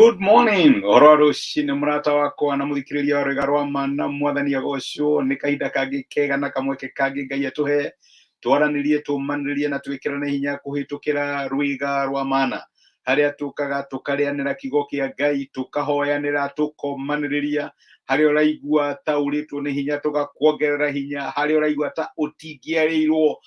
Good morning. Ororo shine murata wako na muthikiriria wa rwega mana mwathani agocio ni kahinda kangi kega na kamweke kangi Ngai atuhe twaranirie tumanirie na twikirane hinya kuhitukira rwiga rwa mana haria tukaga tukarianira kigo kia Ngai tukahoyanira tukomaniriria haria uraigua ta uritwo ni hinya tugakuongerera hinya haria uraigua ta utingiarirwo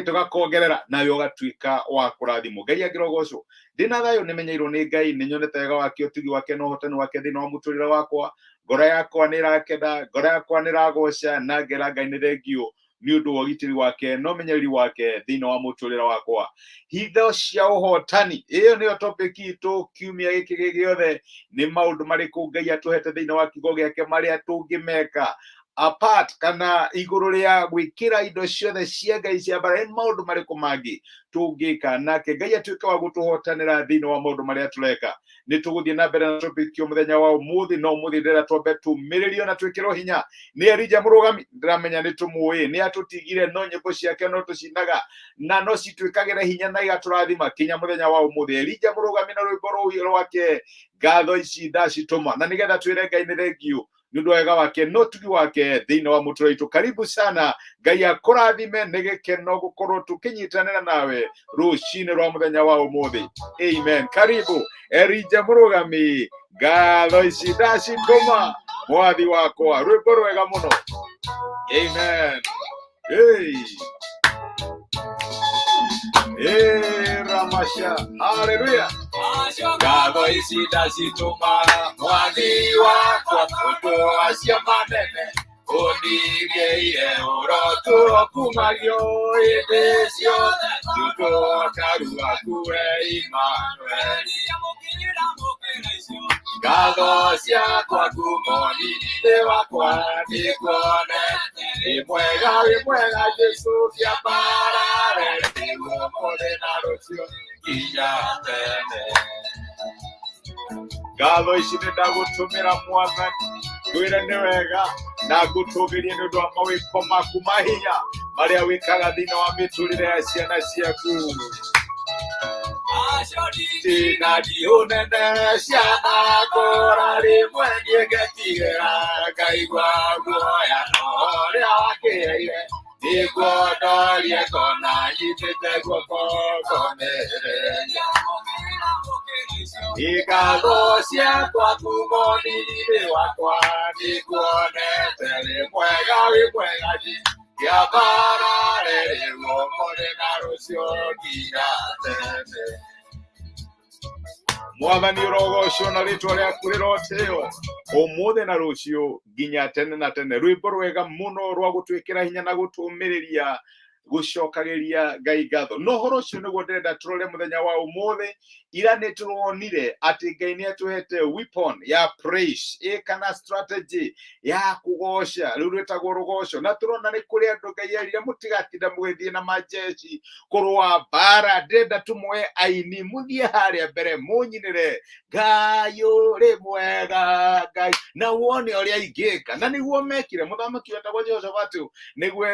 tugakuongerera nawe ugatuika wa kurathimwo. Ngai agirogocwo ndina thayo nimenyeirwo ni Ngai ninyonete wega wake utugi wake no hotani wake thina wa muturire wakwa ngoro yakwa ni rakenda ngoro yakwa ni ragoca na ngera Ngai ni thengio ni undu wa gitiri wake no menyeri wake thina wa muturire wakwa hitho cia uhotani. Iyo niyo topic itu kiumia giki giothe ni maundu mariku Ngai atuhete thina wa kigo giake maria tungimeka apart kana iguru ria gwikira indo ciothe cia Ngai cia bara maundu mariku mangi tungika nake Ngai atuika wa gutuhotanira thina wa maundu maria tureka ni tuguthie na mbere na topic yo muthenya wa umuthi no umuthi ndira twambe tumiririo na twikirwo hinya ni Elijah Murugami ndiramenya ni tumuwi ni atutigire no nyimbo ciake no tucinaga na no citwikagira hinya na igaturathima kinya muthenya wa umuthi. Elijah Murugami na rwimbo rwake ngatho ici ndacituma na nigetha twire Ngai ni thengio nundu wega wake no tugi wake thina wa mutura itu. Karibu sana, Ngai akurathime ni gikeno gukorwo tukinyitanira nawe rucini rwa muthenya wa umuthi. Amen. Karibu Elijah Murugami ngatho ici ndacituma mwathi wakwa rwimbo rwega muno. Amen. Ramasha. Hallelujah. Ngatho ici ndacituma mwathi wakwa mundu acio manene unigĩire ũrotu kumagio hĩndĩ ciothe nĩũndũ karua kuwe Imanueli. Ngatho ciakwa ngumo nini wakwa nĩkuonete wĩ mwega Jesu kĩambarare nĩguo mũthĩ na rũciũ nginya tene. Ngatho ici nĩ ndagutumĩra Mwathani ngwĩre nĩ wega na ngũtũgĩrie nĩ ũndũ wa mawĩko maku ma hinya marĩa wĩkaga thĩinĩ wa mĩtũrĩre ya ciana ciaku. Tina ndiũnene ciana ngora rĩmwe niĩ ngetigĩra ngaigua guoya no ũrĩa wakĩheire nĩguo ndorie ngona nyitĩte guoko ngonereria. Ngatho ciakwa ngumo nini wakwa nĩkuonete wĩ mwega kĩambarare nĩguo mũthĩ na rũciũ nginya tene. Mwathani ũrogocwo na rĩtwa rĩaku rĩrotĩo ũmũthĩ na rũciũ nginya tene na tene. Rwĩmbo rwega mũno rwa gũtwĩkĩra hinya na gũtũmĩrĩria gucokagiria Ngai ngatho. No horo cio nĩguo ndĩrenda tũrore muthenya wa umuthi. Ira nĩ tũronire atĩ Ngai nĩ atuhete weapon ya praise kana strategy ya kugoca rĩu rwĩtagwo rũgoco na tũrona nĩ kũrĩ andũ Ngai erire mũtigatinda mũgĩthiĩ na majeshi kũrũa mbara. Ndĩrenda tũmwoe aini mũthiĩ harĩa mbere mũnyinĩre Ngai ũrĩ mwega Ngai na wone ũrĩa ingĩka na nĩguo mekire. Mũthamaki wetagwo Jehoshafatu nĩguo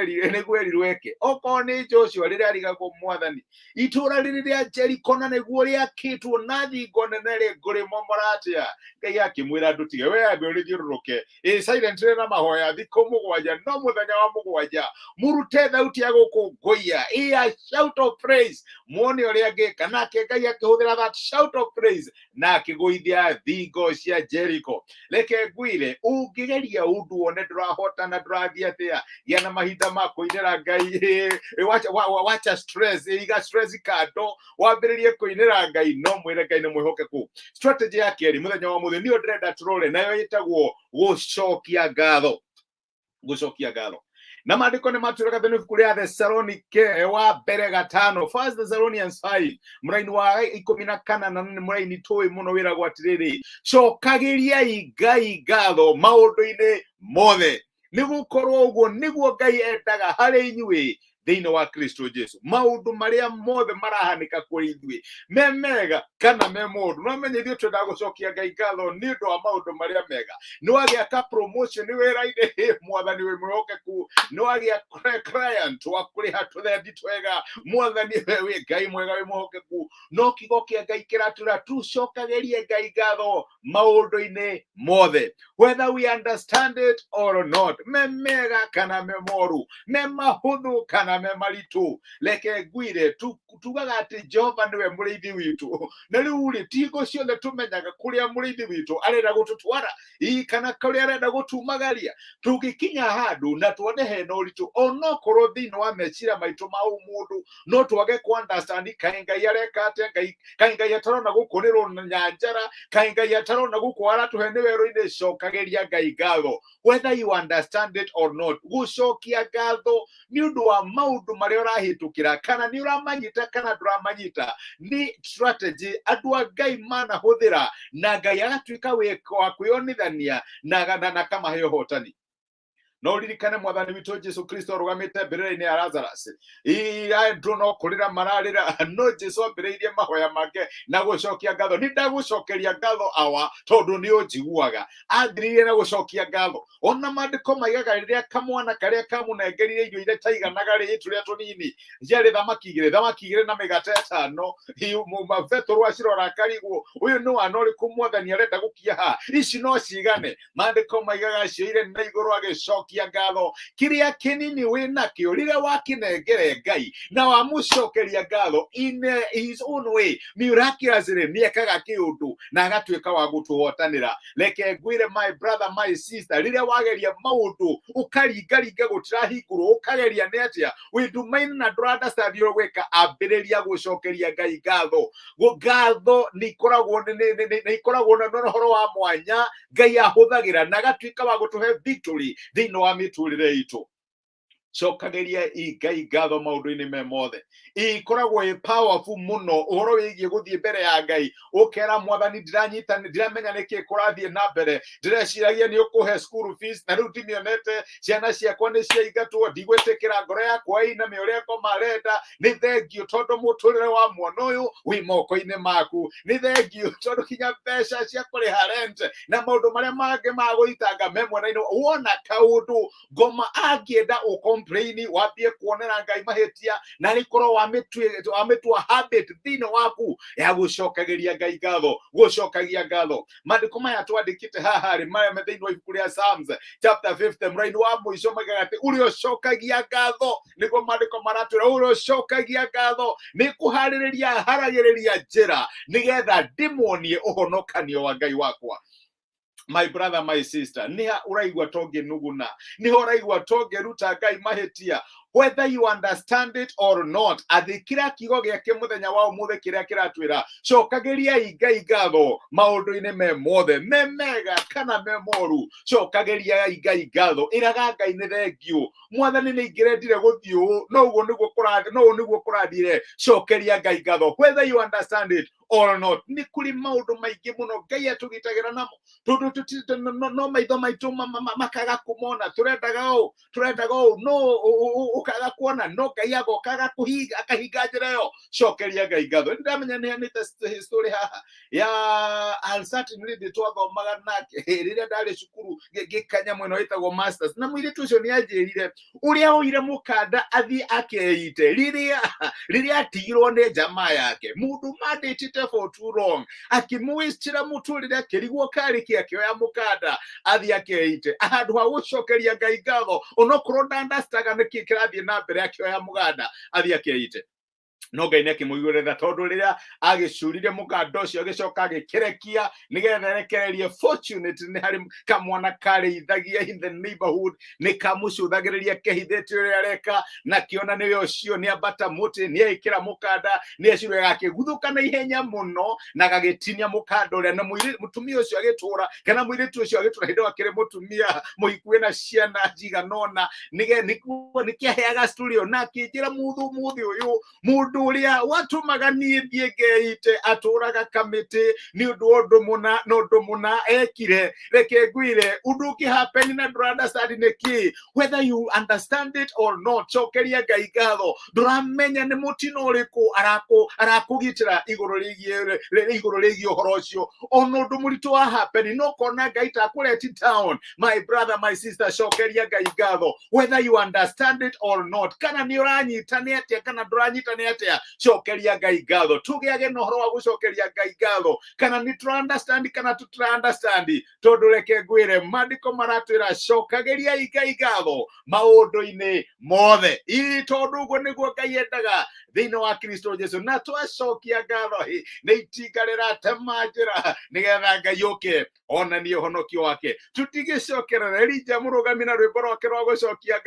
erirwo eke okorwo nĩ Joshua rĩrĩa arigagwo Mwathani itũra rĩrĩ rĩa Jeriko na nĩguo rĩakĩtwo na thingo nene rĩngũrĩmomora atĩa. Ngai akĩmwĩra ndũtige we ambe ũrĩthiũrũrũke silent na mahoya thikũ mũgwanja no mũthenya wa mũgwanja mũrute thauti ya gũkũngũiya a shout of praise muone ũrĩa angĩka. Nake Ngai akĩhũthĩra that shout of praise na akĩgũithia thingo cia Jeriko. Reke ngwĩre ũngĩgeria ũndũ wone ndũrahota na ndũrathiĩ atĩa gĩa na mahinda ma kũinĩra Ngai. Wacha stress iga stress kando wambĩrĩrie kũinĩra Ngai no mwĩre Ngai nĩ mwĩhokeku. Strategy ya kerĩ muthenya wa mũthĩ nĩyo ndĩrenda tũrore nayo ĩtagwo gũcokia ngatho. Gũcokia ngatho na maandĩko nĩ matwĩraga thĩinĩ wa ibuku rĩa Thesalonike wa mbere 5 First Thessalonians 5 mũraini wa 14 na nĩ mũraini tũĩ mũno wĩragwo atĩrĩrĩ cokagĩriai Ngai ngatho maũndũ-inĩ mothe nĩgũkorwo ũguo nĩguo Ngai endaga harĩ inyuĩ thĩinĩ wa Kristo Jesu. Maũndũ marĩa mothe marahanĩka kũrĩ ithuĩ me mega kana me moru, no menye ithuĩ twendaga gũcokia Ngai ngatho nĩ ũndũ wa maũndũ marĩa mega. Nĩ wagĩa promotion wĩra-inĩ, Mwathani wĩ mwĩhokeku. Nĩ wagĩa client wa kũrĩha tũthendi twega, Mwathani wĩ Ngai mwega wĩ mwĩhokeku. No kiugo kĩa Ngai kĩratwĩra tucokagĩrie Ngai ngatho maũndũ-inĩ mothe, whether we understand it or not. Me mega kana me moru, me mahũthũ kana me maritũ, reke ngwire tugaga atĩ Jehova nĩwe mũrĩithi witũ. Na rĩu rĩ, ti hingo ciothe tũmenyaga kũrĩa mũrĩithi witũ arenda gũtũtwara kana kũrĩa arenda gũtumagaria. Tũngĩkinya handũ na tuone hena ũritũ, onokorwo thĩinĩ wa meciria maitũ ma ũmũndũ, no twage ku understand kaĩ Ngai areka atĩa, kaĩ Ngai atarona gũkũrĩrwo nyanjara, kaĩ Ngai atarona gũkũ aratũhe nĩ werũ-inĩ. Cokagĩria Ngai ngatho, whether you understand it or not. Gũcokia ngatho nĩ ũndũ wa maũndũ marĩa ũrahĩtũkĩra, kana nĩ ũramanyita kana ndũramanyita, nĩ strategy andũ a Ngai manahũthĩra, na Ngai agatuĩka wa kwĩonithania na kamahe ũhotani. No ririkane Mwathani witũ Jesu Kristo arũgamĩte mbere-inĩ ya Lazarus. Andũ no kũrĩra mararĩra, no Jesu ambĩrĩirie mahoya make na gũcokia ngatho. Nĩ ndagũcokeria ngatho awa tondũ nĩ ũnjiguaga. Ambĩrĩirie na gũcokia ngatho. Ona maandĩko maigaga rĩrĩa kamwana karĩa kamũnengerire irio iria taiganaga rĩ tũrĩa tũnini, yarĩ thamaki igĩrĩ na mĩgate ĩtano, Petero acirora akarigwo, ũyũ nĩ wana ũrĩkũ Mwathani arenda gũkia haha? Ici no cigane? Maandĩko maigaga cioire na igũrũ agĩcokia ngatho. Kĩrĩa kĩnini wĩnakĩo rĩrĩa wakinengere Ngai na wamũcokeria ngatho in his own way, miraculously nĩekaga kĩũndũ na agatuĩka wa gũtũhotanĩra. Reke ngwĩre my brother, my sister, rĩrĩa wageria maũndũ ũkaringaringa gũtirahingũrwo, ũkageria nĩ atĩa wĩndumaine na ndũrandastandi ũgwĩka, ambĩrĩria gũcokeria Ngai ngatho. Ngatho nĩ ikoragwo na ũhoro wa mwanya Ngai ahũthagĩra na agatuĩka wa gũtũhe victory thĩinĩ wa mĩtũrĩre itũ. Cokagĩria Ngai ngatho maũndũ-inĩ me mothe. Ikoragwo powerful mũno ũhoro wĩgiĩ gũthiĩ mbere ya Ngai, ũkera Mwathani ndiramenya nĩkĩ kũrathiĩ na mbere, ndĩreciragia nĩ ũkũhe school fees, na rĩu ndimĩonete, ciana ciakwa nĩ ciaingatwo, ndigwĩtĩkĩra ngoro yakwa ĩiname ũrĩa marenda. Nĩ thengio tondũ mũtũrĩre wa mwana ũyũ wĩ moko-inĩ maku. Nĩ thengio tondũ kinya mbeca cia kũrĩha rent na maũndũ marĩa mangĩ ma gũitanga me mwena-inĩ. Wona kaũndũ ngoma angĩenda complain, wambie kuonera Ngai mahĩtia, na rĩkorwo wamĩtua habit thĩinĩ waku ya gũcokagĩria Ngai ngatho, gũcokagia ngatho. Maandĩko maya twandĩkĩte haha rĩ, maya me thĩinĩ wa ibuku rĩa Psalms chapter 50 mũraini wa mũico maigaga atĩ ũrĩa ũcokagia ngatho, nĩguo maandĩko maratwĩra ũrĩa ũcokagia ngatho nĩ haragĩrĩria njĩra nĩgetha ndĩmuonie ũhonokanio wa Ngai wakwa. My brother, my sister, niha uraigua tonge nuguna, niha uraigua tonge ruta Ngai mahĩtia, whether you understand it or not. Athikira kiugo gĩake mũthenya wa ũmũthĩ kĩrĩa kĩratwĩra cokagĩria Ngai ngatho maũndũ-inĩ me mothe, me mega kana me moru. Cokagĩria Ngai ngatho, ĩraga Ngai nĩ thengio. Mwathani nĩ ingĩrendire gũthiĩ ũũ, no ũguo nĩguo kũrathire. Cokeria Ngai ngatho, whether you understand it or not. Nĩ kũrĩ maũndũ maingĩ mũno Ngai atũgitagĩra namo, tondũ no maitho maitũ makaga kũmona. Tũrendaga ũũ, no ũkaga kuona, no Ngai agokaga akahinga njĩra ĩyo. Cokeria Ngai ngatho. Nĩndamenya nĩhanĩte history haha ya Al-Certainly twathomaga nake rĩrĩa ndarĩ cukuru gĩkanya mwena wĩtagwo masters, na mũirĩtu ũcio nĩanjĩrire ũrĩa oire mũkanda athiĩ akeite rĩrĩa atigirwo nĩ jamaa yake. Mũndũ mandĩtite for too long, akĩmwĩcira mũtũrĩre, akĩrigwo karĩki akĩoya mũkanda athiĩ akeite, handũ ha gũcokeria Ngai ngatho onokorwo ndandastaga nĩkĩ kĩrathiĩ na mbere, akĩoya mũkanda athiĩ akeite. No Ngai nĩakĩmũiguĩra tondũ rĩrĩa agĩcurire mũkanda ũcio agĩcoka agĩkĩrekia nĩgetha erekererie fortunate nĩ harĩ kamwana karĩithagia in the neighborhood, nĩ kamũcũthagĩrĩria kehithĩte ũrĩa areka, na kĩona nĩwe ũcio nĩambata mũtĩ, nĩekĩra mũkanda, nĩecirwo agakĩguthũka na ihenya mũno na agagĩtinia mũkanda ũrĩa, na mũtumia ũcio agĩtũra, kana mũirĩtu ũcio agĩtũra hĩndĩ akĩrĩ mũtumia mũhiku na ciana njiganona, nĩkĩaheaga story ĩyo, na akĩnjĩra mũthĩ ũyũ mũndũ Mundulia watu magani biegeite aturaga kamite ni udu muna ekire reke gwire uduki happen na drada study neki whether you understand it or not. Chokeria gaigatho duramenya ni mutino uriku arakugitira iguru rigi uhorocio ono dumurito wa happen no kona gaita kuleti town. My brother, my sister, chokeria gaigatho whether you understand it or not. Kana ni uranyitania atia kana duranyitania atia chokeria gaigatho tugiage no horo wa gucokeria gaigatho kana ni understand kana tutra understand tondu reke gwire mandiko maratwira cokageria igaigatho maundu-ini mothe ii tondu guo niguo Ngai endaga thiini wa Kristo Jesu na twacokia ngatho ni itigarira temanjira nigetha Ngai yuke ona ni uhonokio wake tutigicokerera Elija murugami na rwimbo rwake rwa gucokia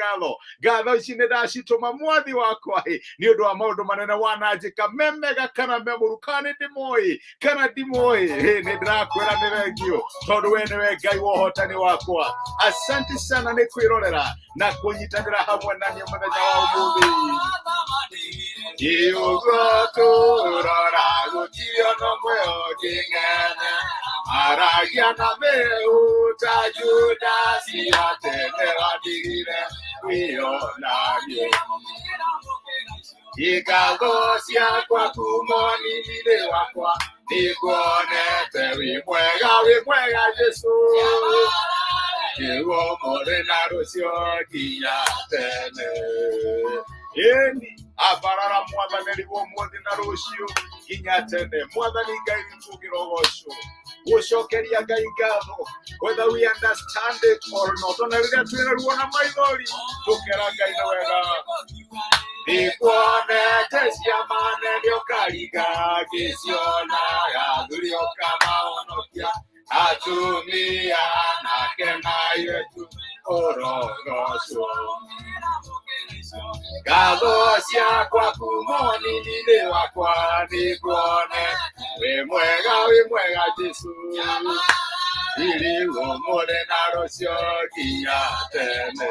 ngatho ici ni ndacituma mwathi wakwa ni undu wa maundu manene wananjika memega kana memurukani ndimoi kana ndimoi ni ndirakwira ni thengio tondu we niwe Ngai wa uhotani wakwa. Asante sana ni kwirorera na kunyitanira hamwe nani muthenya wa umuthi iugoturora gutio no mweo king'ene aragia na meu ta Judasi atenera digire wionagie igatho ciakwa kumoni nile wakwa niguonete wi mwega Jesu iwo more na rucio nginya tene eni abarara mwathani wo muthi na rucio nginya tene. Mwathani Ngai nitugira ugoco gucokeria Ngai ngatho whether we understand it or not. Ona riria twina ruo na maithori tukera Ngai na wega ikuonete ciamane niokariga giciona gathuri okamaonokia atumia nake naiwetu orogoco ngatho ciakwa kumoni nile wakwa niguone wi mwega Jesu ili umure na rucio nginya tene.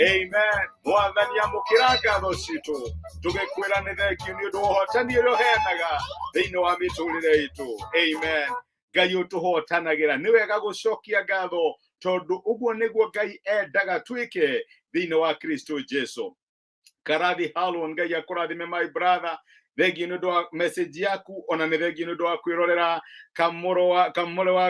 Amen. Mwathani amukira ngatho citu tugikwira ni thengio ni undu uhotani uria uheanaga thiini wa miturire itu. Amen. Ngai utuhotanagira ni wega gucokia ngatho tondu uguo niguo Ngai endaga twike thiini wa Kristo Jesu. Karathi Halon Ngai akurathime my brother. Thengio ni undu wa message yaku ona ni thengio ni undu wa kwirorera kamuro wa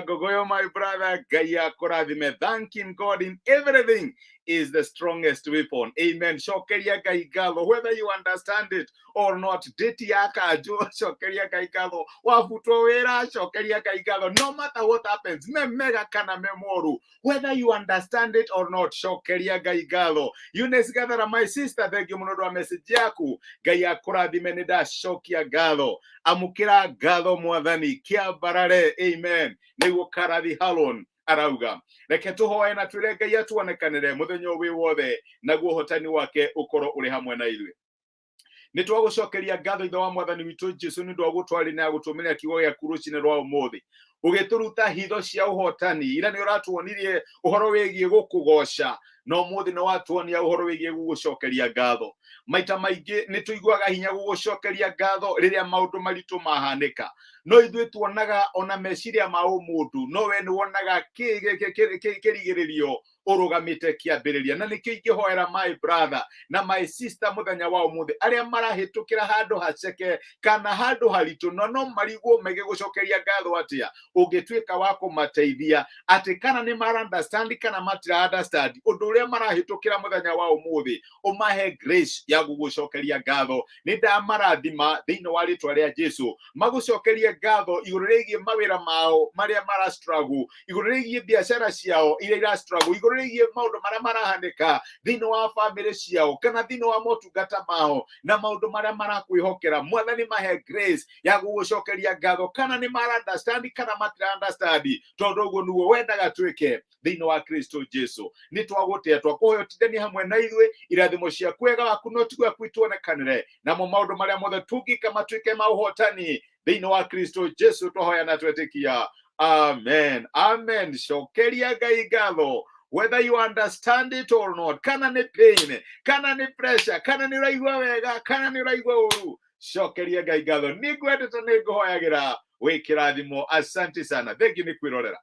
gogoyo my brother. Ngai akurathime. Thanking God in everything is the strongest weapon. Amen. Cokeria Ngai ngatho whether you understand it or not. Deti yaka cokeria Ngai ngatho wafutwo wira cokeria Ngai ngatho no matter what happens memega kana memoru whether you understand it or not. Cokeria Ngai ngatho. Eunice Gathara my sister, thank you muno ndwa message yaku. Ngai akurathime ni ndacokia ngatho amukira ngatho mwathani kia barare. Amen. Niguo Karathi Halon arauga reke tuhoe na twire Ngai atuonekanire muthenya wi wothe naguo hotani wake ukoro uri hamwe na ithuĩ. Ni twagucokeria ngatho ithe wa mwathani witu Jesu ni ndwa gutwari na gutumira kiugo gĩa kurucine rwa umuthi ugituruta hitho cia uhotani ira ni uratuonirie uhoro wigie gukugoca no muthi no watuonia uhoro wigie gugucokeria ngatho. Maita maingi ni tuiguaga hinya gugucokeria ngatho riria maundu maritu mahanika no ithuĩ tuonaga ona meciria ma mundu no we ni wonaga kirigiririo urugamite kiambiriria na nikio ingihoera my brother na my sister muthenya wa umuthi aria marahitukira handu haceke kana handu haritu no mariguo mege gucokeria ngatho atia ungitwika wa kumateithia ati kana ni mara understand kana matira understand undu uria marahitukira muthenya wa umuthi umahe grace ya gugucokeria ngatho. Ni ndamarathima thiini wa ritwa ria Jesu magucokerie ngatho iguru rigie mawira mao maria mara struggle iguru rigie biashara ciao iria ira struggle iguru rigie maundu maria marahandika thiini wa family ciao kana thiini wa motungata mao na maundu maria marakwihokera. Mwathani mahe grace ya gugucokeria ngatho kana ni mara understand kana matira understand tondu uguo niguo wendaga twike thiini wa Kristo Jesu. Ni twagutia twakuhoyotithania hamwe na ithuĩ irathimo cia kwega waku no tigwa kwituonekanire namo maundu maria mothe tungika matwike mauhotani thiini wa Kristo Jesu twahoya na twetikia. Amen. Amen. Cokeria Ngai ngatho whether you understand it or not. Kana ni pain, kana ni pressure, kana ni uraigua wega, kana ni uraigua uru, cokeria Ngai ngatho. Ningwendete niguhoyagira wi kirathimo. Asante sana. Thengi ni kwirorera.